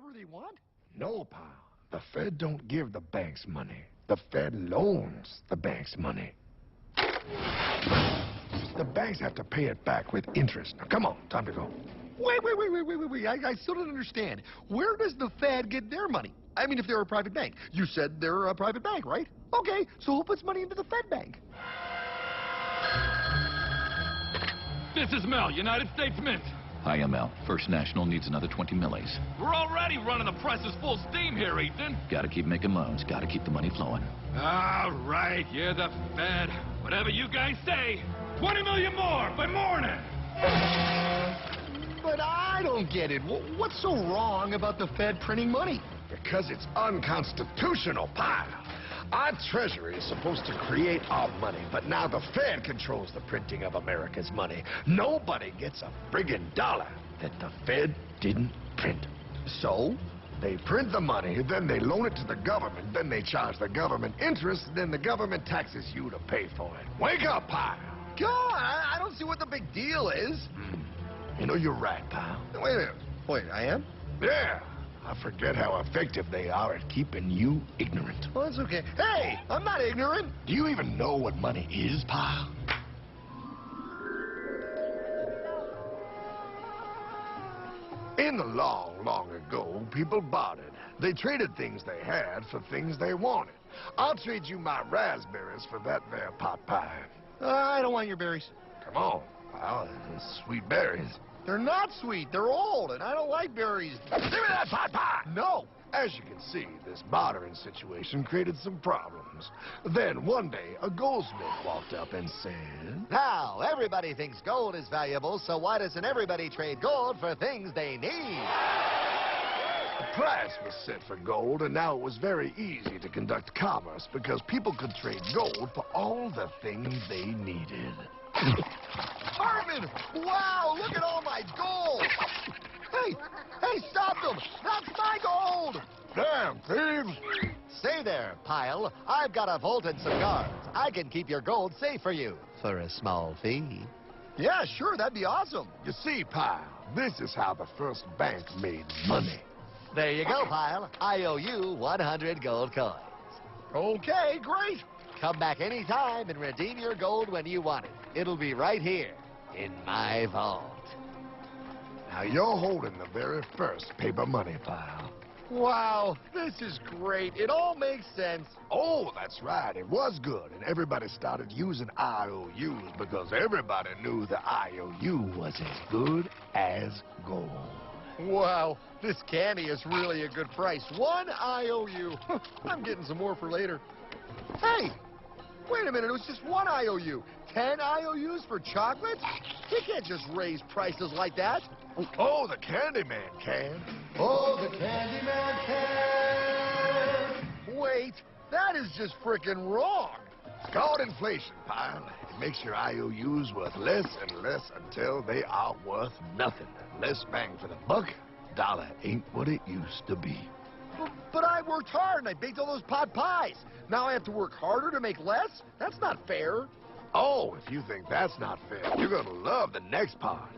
whatever they want? No, pal. The Fed don't give the banks money. The Fed loans the banks money. The banks have to pay it back with interest. Now, come on, time to go. Wait. I still don't understand. Where does the Fed get their money? I mean, if they're a private bank. You said they're a private bank, right? Okay, so who puts money into the Fed bank? This is Mel, United States Mint. Hi, Mel. First National needs another 20 millis. We're already running the presses full steam here, Ethan. Gotta keep making loans. Gotta keep the money flowing. All right, you're the Fed. Whatever you guys say. 20 million more by morning. But I don't get it. What's so wrong about the Fed printing money? Because it's unconstitutional, pal. Our Treasury is supposed to create our money, but now the Fed controls the printing of America's money. Nobody gets a friggin' dollar that the Fed didn't print. So? They print the money, then they loan it to the government, then they charge the government interest, then the government taxes you to pay for it. Wake up, pal! God, I don't see what the big deal is. You know, you're right, pal. Wait a minute. Wait, I am? Yeah. I forget how effective they are at keeping you ignorant. Well, that's okay. Hey, I'm not ignorant. Do you even know what money is, pal? In the long ago, people bartered. They traded things they had for things they wanted. I'll trade you my raspberries for that there pot pie. I don't want your berries. Come on, pal. They're sweet berries. They're not sweet. They're old, and I don't like berries. Give me that pot pie! No. As you can see, this bartering situation created some problems. Then, one day, a goldsmith walked up and said, Now, everybody thinks gold is valuable, so why doesn't everybody trade gold for things they need? A price was set for gold, and now it was very easy to conduct commerce because people could trade gold for all the things they needed. Hartman! Wow, look at all my gold! Hey, stop them! That's my gold! Damn, thieves! Stay there, Pile. I've got a vault and some guards. I can keep your gold safe for you for a small fee. Yeah, sure, that'd be awesome. You see, pal, this is how the first bank made money. There you go, Pile. I owe you 100 gold coins. Okay, great. Come back anytime and redeem your gold when you want it. It'll be right here in my vault. Now you're holding the very first paper money, pal. Wow, this is great. It all makes sense. Oh, that's right. It was good, and everybody started using IOUs because everybody knew the IOU was as good as gold. Wow, this candy is really a good price. 1 IOU. I'm getting some more for later. Hey, wait a minute. It was just 1 IOU. 10 IOUs for chocolate? We can't just raise prices like that. Oh, the Candyman can. Oh, the Candyman can. Wait, that is just frickin' wrong. It's called inflation, pal. It makes your IOUs worth less and less until they are worth nothing. Less bang for the buck. Dollar ain't what it used to be. But I worked hard and I baked all those pot pies. Now I have to work harder to make less? That's not fair. Oh, if you think that's not fair, you're gonna love the next part.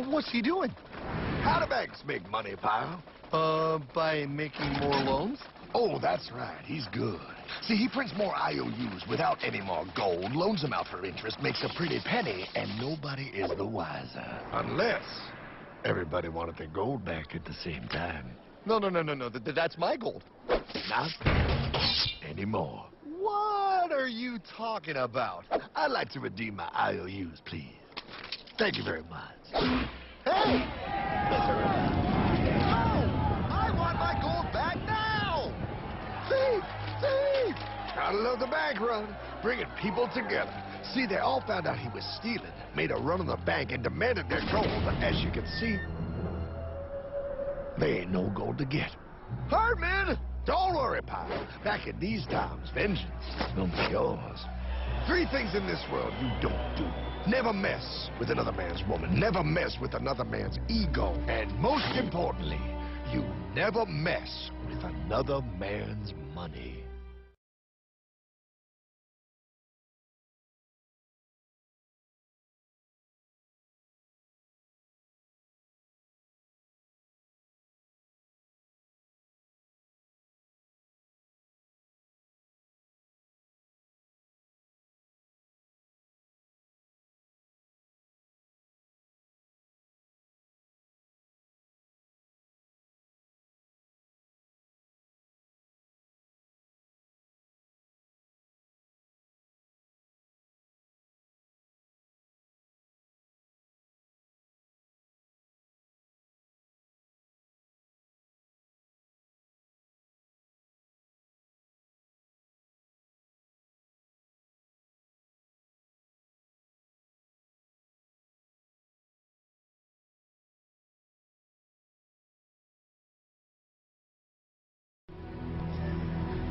What's he doing? How do banks make money, pal? By making more loans? Oh, that's right. He's good. See, he prints more IOUs without any more gold, loans them out for interest, makes a pretty penny, and nobody is the wiser. Unless everybody wanted their gold back at the same time. No. That's my gold. Not anymore. What are you talking about? I'd like to redeem my IOUs, please. Thank you very much. Hey! No! I want my gold back now! Thief! Thief! Gotta love the bank run, bringing people together. See, they all found out he was stealing, made a run on the bank, and demanded their gold. But as you can see, there ain't no gold to get. Hartman! Don't worry, pal. Back in these times, vengeance will be yours. 3 things in this world you don't do. Never mess with another man's woman. Never mess with another man's ego. And most importantly, you never mess with another man's money.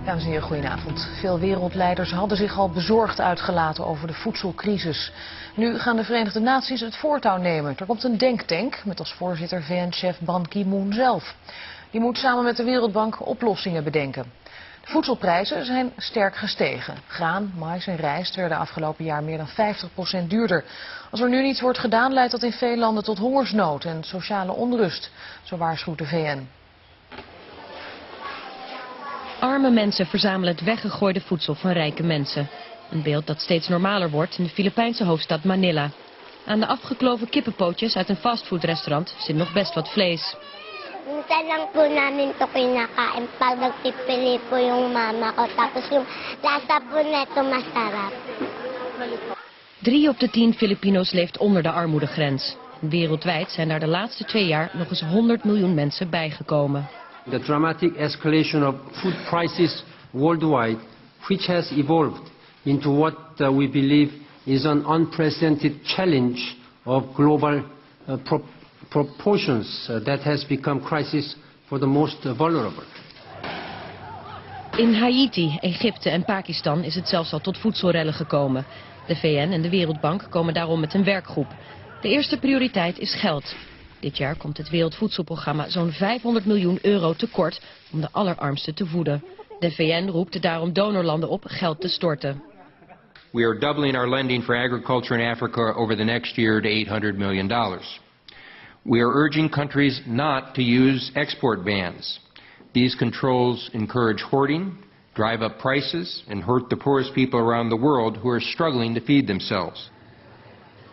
Dames en heren, goedenavond. Veel wereldleiders hadden zich al bezorgd uitgelaten over de voedselcrisis. Nu gaan de Verenigde Naties het voortouw nemen. Er komt een denktank met als voorzitter VN-chef Ban Ki-moon zelf. Die moet samen met de Wereldbank oplossingen bedenken. De voedselprijzen zijn sterk gestegen. Graan, mais en rijst werden afgelopen jaar meer dan 50% duurder. Als er nu niets wordt gedaan, leidt dat in veel landen tot hongersnood en sociale onrust, zo waarschuwt de VN. Arme mensen verzamelen het weggegooide voedsel van rijke mensen. Een beeld dat steeds normaler wordt in de Filipijnse hoofdstad Manila. Aan de afgekloven kippenpootjes uit een fastfoodrestaurant zit nog best wat vlees. Minsan lang po namin ito kinakain pag nagpipili po yung mama ko. Tapos yung lasa po neto masarap. 3 op de 10 Filipino's leeft onder de armoedegrens. Wereldwijd zijn daar de laatste 2 jaar nog eens 100 miljoen mensen bijgekomen. The dramatic escalation of food prices worldwide, which has evolved into what we believe is an unprecedented challenge of global proportions that has become crisis for the most vulnerable. In Haiti, Egypte en Pakistan is het zelfs al tot voedselrellen gekomen. De VN en de Wereldbank komen daarom met een werkgroep. De eerste prioriteit is geld. Dit jaar komt het Wereldvoedselprogramma zo'n 500 miljoen euro tekort om de allerarmsten te voeden. De VN roept daarom donorlanden op geld te storten. We are doubling our lending for agriculture in Africa over the next year to $800 million. We are urging countries not to use export bans. These controls encourage hoarding, drive up prices, and hurt the poorest people around the world who are struggling to feed themselves.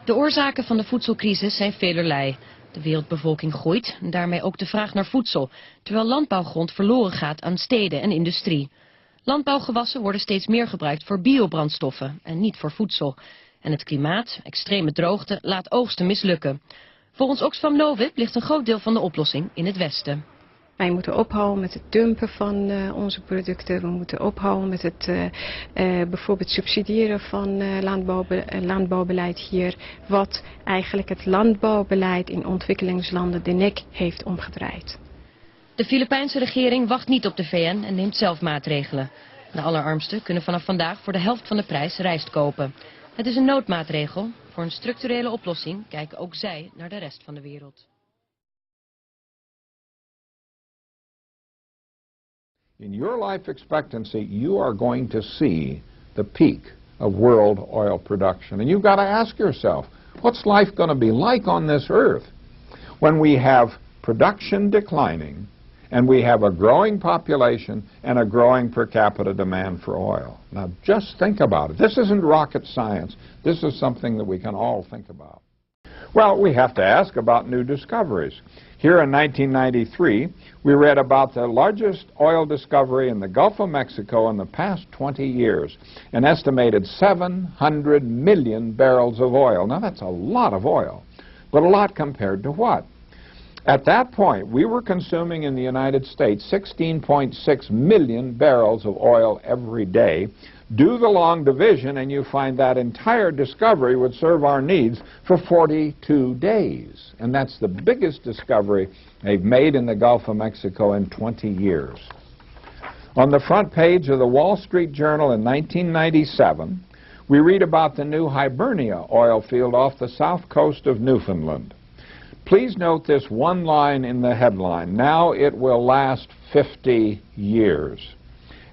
De oorzaken van de voedselcrisis zijn velerlei. De wereldbevolking groeit en daarmee ook de vraag naar voedsel, terwijl landbouwgrond verloren gaat aan steden en industrie. Landbouwgewassen worden steeds meer gebruikt voor biobrandstoffen en niet voor voedsel. En het klimaat, extreme droogte, laat oogsten mislukken. Volgens Oxfam Novib ligt een groot deel van de oplossing in het Westen. Wij moeten ophouden met het dumpen van onze producten. We moeten ophouden met het bijvoorbeeld subsidiëren van landbouwbeleid hier. Wat eigenlijk het landbouwbeleid in ontwikkelingslanden de nek heeft omgedraaid. De Filipijnse regering wacht niet op de VN en neemt zelf maatregelen. De allerarmsten kunnen vanaf vandaag voor de helft van de prijs rijst kopen. Het is een noodmaatregel. Voor een structurele oplossing kijken ook zij naar de rest van de wereld. In your life expectancy, you are going to see the peak of world oil production. And you've got to ask yourself, what's life going to be like on this earth when we have production declining and we have a growing population and a growing per capita demand for oil? Now, just think about it. This isn't rocket science. This is something that we can all think about. Well, we have to ask about new discoveries. Here in 1993, we read about the largest oil discovery in the Gulf of Mexico in the past 20 years, an estimated 700 million barrels of oil. Now, that's a lot of oil, but a lot compared to what? At that point, we were consuming in the United States 16.6 million barrels of oil every day. Do the long division and you find that entire discovery would serve our needs for 42 days. And that's the biggest discovery they've made in the Gulf of Mexico in 20 years. On the front page of the Wall Street Journal in 1997, we read about the new Hibernia oil field off the south coast of Newfoundland. Please note this one line in the headline: now it will last 50 years.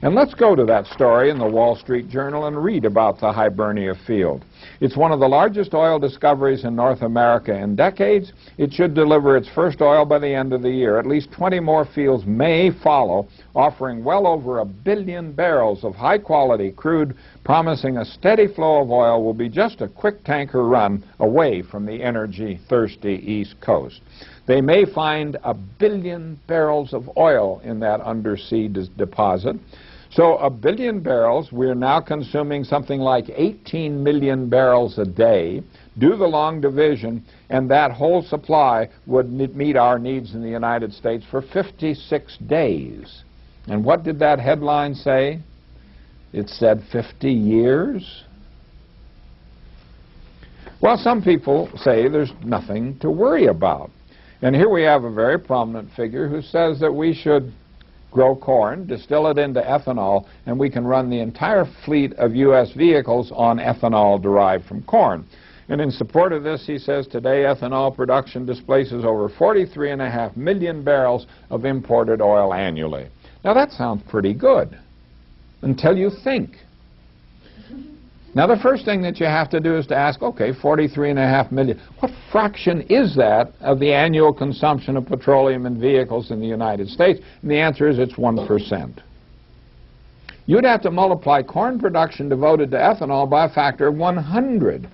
And let's go to that story in the Wall Street Journal and read about the Hibernia field. It's one of the largest oil discoveries in North America in decades. It should deliver its first oil by the end of the year. At least 20 more fields may follow, offering well over 1 billion barrels of high-quality crude, promising a steady flow of oil will be just a quick tanker run away from the energy-thirsty East Coast. They may find 1 billion barrels of oil in that undersea deposit. So 1 billion barrels, we're now consuming something like 18 million barrels a day. Do the long division, and that whole supply would meet our needs in the United States for 56 days. And what did that headline say? It said 50 years. Well, some people say there's nothing to worry about. And here we have a very prominent figure who says that we should grow corn, distill it into ethanol, and we can run the entire fleet of U.S. vehicles on ethanol derived from corn. And in support of this, he says, today ethanol production displaces over 43.5 million barrels of imported oil annually. Now that sounds pretty good, until you think. Now the first thing that you have to do is to ask, okay, 43.5 million, what fraction is that of the annual consumption of petroleum in vehicles in the United States? And the answer is it's 1%. You'd have to multiply corn production devoted to ethanol by a factor of 100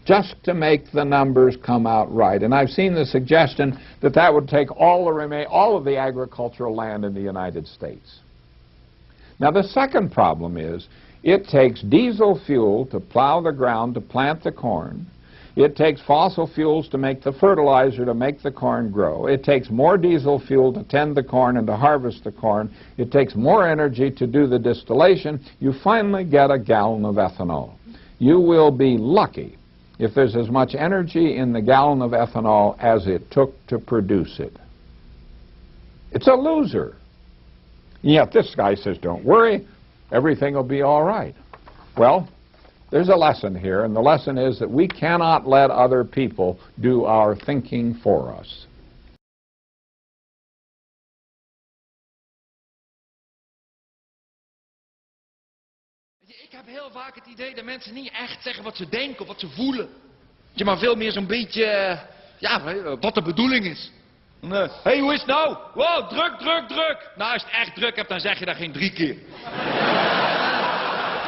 just to make the numbers come out right. And I've seen the suggestion that that would take all of the agricultural land in the United States. Now the second problem is it takes diesel fuel to plow the ground to plant the corn. It takes fossil fuels to make the fertilizer to make the corn grow. It takes more diesel fuel to tend the corn and to harvest the corn. It takes more energy to do the distillation. You finally get a gallon of ethanol. You will be lucky if there's as much energy in the gallon of ethanol as it took to produce it. It's a loser. Yet this guy says, don't worry, everything will be all right. Well, there's a lesson here, and the lesson is that we cannot let other people do our thinking for us. Ik heb heel vaak het idee dat mensen niet echt zeggen wat ze denken of wat ze voelen. Je maar veel meer zo'n beetje, wat de bedoeling is. Hey, hoe is het nou? Wow, druk, druk, druk. Nou, als je het echt druk hebt, dan zeg je dat geen 3 keer.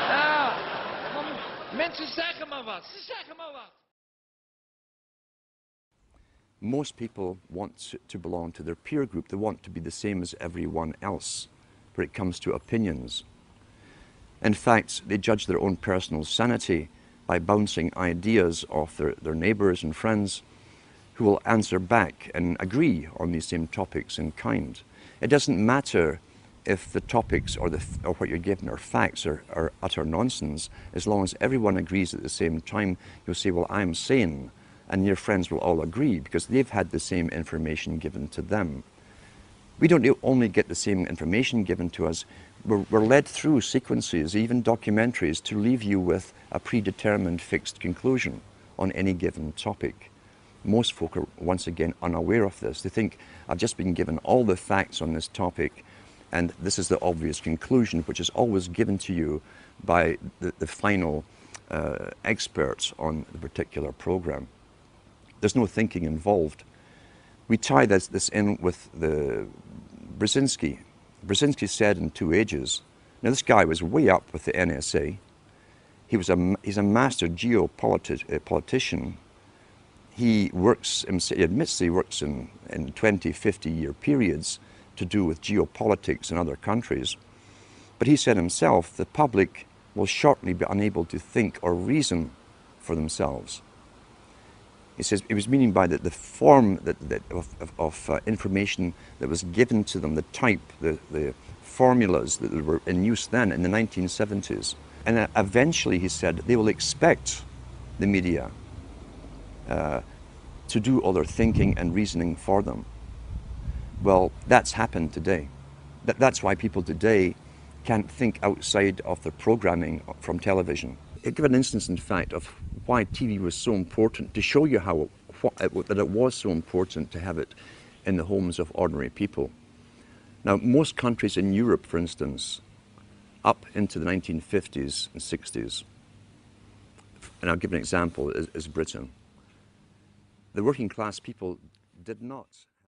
Ja, mensen zeggen maar wat. Ze zeggen maar wat. Most people want to belong to their peer group. They want to be the same as everyone else when it comes to opinions. In fact, they judge their own personal sanity by bouncing ideas off their neighbours and friends who will answer back and agree on these same topics in kind. It doesn't matter if the topics or what you're given are facts or utter nonsense, as long as everyone agrees at the same time. You'll say, well, I'm sane, and your friends will all agree because they've had the same information given to them. We don't only get the same information given to us, we're led through sequences, even documentaries, to leave you with a predetermined fixed conclusion on any given topic. Most folk are once again unaware of this. They think, I've just been given all the facts on this topic and this is the obvious conclusion, which is always given to you by the final experts on the particular program. There's no thinking involved. We tie this in with the Brzezinski. Brzezinski said in 2 Ages, now this guy was way up with the NSA. He's a master geopolitician. He admits he works in 20, 50-year periods to do with geopolitics in other countries. But he said himself, the public will shortly be unable to think or reason for themselves. He says he was meaning by the form of information that was given to them, the type, the formulas that were in use then in the 1970s. And eventually, he said, they will expect the media to do all their thinking and reasoning for them. Well, that's happened today. That's why people today can't think outside of the programming from television. I'll give an instance, in fact, of why TV was so important, to show you that it was so important to have it in the homes of ordinary people. Now, most countries in Europe, for instance, up into the 1950s and 60s, and I'll give an example, is Britain. The working class people did not